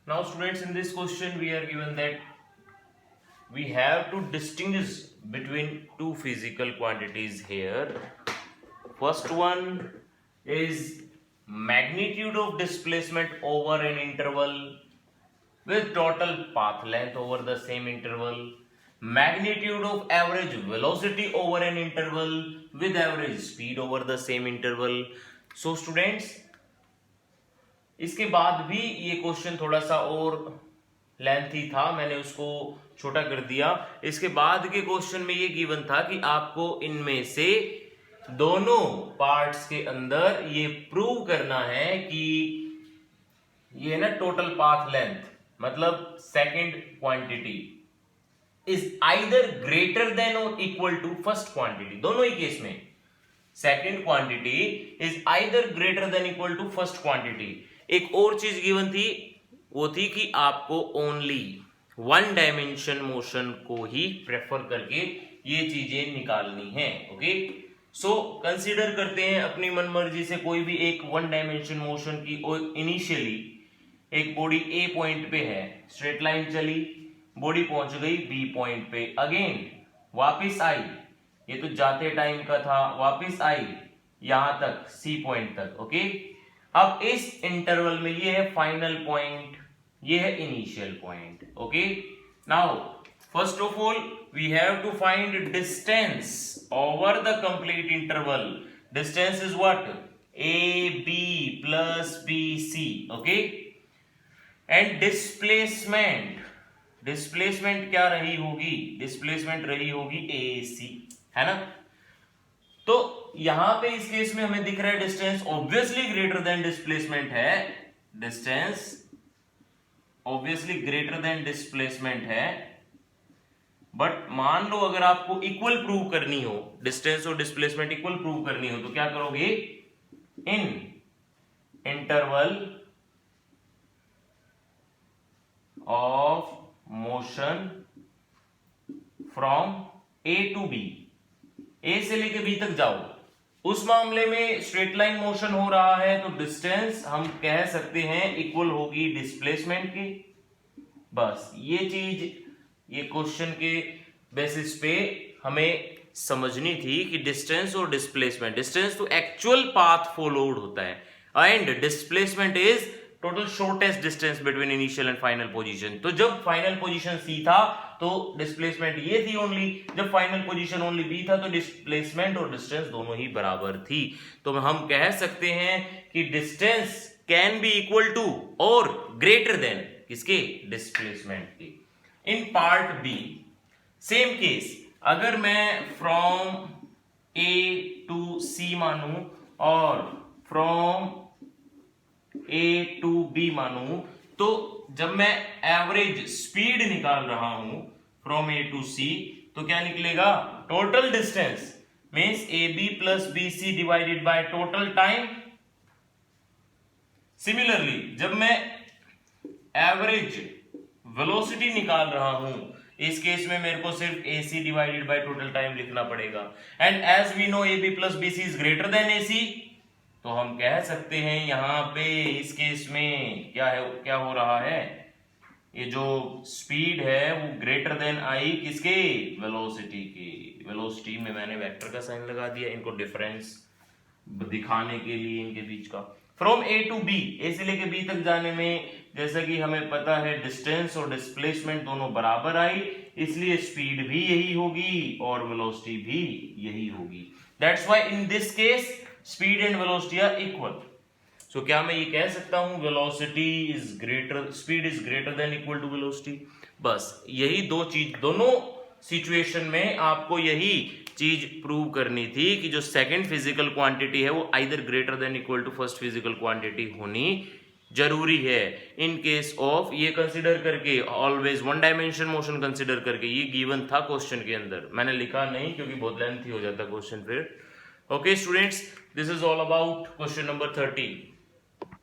Now students, in this question we are given that we have to distinguish between two physical quantities here. First one is magnitude of displacement over an interval with total path length over the same interval, magnitude of average velocity over an interval with average speed over the same interval. So students, इसके बाद भी ये question थोड़ा सा और lengthy था, मैंने उसको छोटा कर दिया। इसके बाद के क्वेश्चन में ये गिवन था कि आपको इनमें से दोनों पार्ट्स के अंदर ये प्रूव करना है कि ये ना टोटल पाथ लेंथ मतलब second quantity is either greater than और इक्वल टू फर्स्ट क्वांटिटी। दोनों ही केस में second quantity is either greater than equal to first quantity. एक और चीज गिवन थी, वो थी कि आपको ओनली वन डायमेंशन मोशन को ही प्रेफर करके ये चीजें निकालनी है। ओके, सो कंसीडर करते हैं अपनी मनमर्जी से कोई भी एक वन डायमेंशन मोशन की। इनिशियली एक बॉडी ए पॉइंट पे है, स्ट्रेट लाइन चली, बॉडी पहुंच गई बी पॉइंट पे, अगेन वापस आई, ये तो जाते टाइम का था, वापस आई यहां तक सी पॉइंट तक। ओके, अब इस इंटरवल में ये है फाइनल पॉइंट, ये है initial point. Okay, now first of all we have to find distance over the complete interval. Distance is what? A B plus B C. Okay, and displacement, displacement क्या रही होगी? Displacement रही होगी ए सी, है ना। तो यहां पे इस केस में हमें दिख रहा है distance obviously greater than displacement है, distance obviously greater than displacement है। बट मान लो अगर आपको इक्वल प्रूव करनी हो, डिस्टेंस और डिस्प्लेसमेंट इक्वल प्रूव करनी हो, तो क्या करोगे? In interval of motion from A to B, A से लेके बी तक जाओ, उस मामले में स्ट्रेट लाइन मोशन हो रहा है तो डिस्टेंस हम कह सकते हैं इक्वल होगी डिस्प्लेसमेंट की। बस ये चीज ये क्वेश्चन के बेसिस पे हमें समझनी थी कि डिस्टेंस और डिस्प्लेसमेंट, डिस्टेंस तो एक्चुअल पाथ फॉलोड होता है and displacement is total shortest distance between initial and final position. तो जब फाइनल पोजीशन सी था तो डिस्प्लेसमेंट ये थी ओनली, जब फाइनल पोजीशन ओनली बी था तो डिस्प्लेसमेंट और डिस्टेंस दोनों ही बराबर थी। तो हम कह सकते हैं कि distance can be equal to और ग्रेटर देन किसके? डिस्प्लेसमेंट के। In part B same case, अगर मैं फ्रॉम ए टू सी मानूं और फ्रॉम ए टू बी मानूं, तो जब मैं एवरेज स्पीड निकाल रहा हूं फ्रॉम ए टू सी, तो क्या निकलेगा? Total distance means A B plus B C divided by total time. Similarly जब मैं एवरेज वेलोसिटी निकाल रहा हूं, इस केस में मेरे को सिर्फ A C divided by total time लिखना पड़ेगा। And as we know A B plus B C is greater than A C, तो हम कह सकते हैं यहां पे इस केस में क्या है, क्या हो रहा है? ये जो स्पीड है वो ग्रेटर देन आई किसके? वेलोसिटी के। वेलोसिटी में मैंने वेक्टर का साइन लगा दिया, इनको डिफरेंस दिखाने के लिए इनके बीच का। From A to B, A से लेके बी तक जाने में जैसा कि हमें पता है डिस्टेंस और डिस्प्लेसमेंट दोनों बराबर आई, इसलिए स्पीड भी यही होगी और वेलोसिटी भी यही होगी। That's why in this case speed and velocity are equal. So क्या मैं ये कह सकता हूं velocity is greater, speed is greater than equal to velocity? बस यही दो चीज, दोनों सिचुएशन में आपको यही चीज प्रूव करनी थी कि जो सेकंड फिजिकल क्वांटिटी है वो either greater than equal to first physical quantity होनी जरूरी है। इन केस ऑफ ये कंसीडर करके, always one dimension motion consider करके, ये गिवन था क्वेश्चन के अंदर, मैंने लिखा नहीं क्योंकि बहुत लेंथी हो जाता क्वेश्चन फिर। Okay students, this is all about question number 13.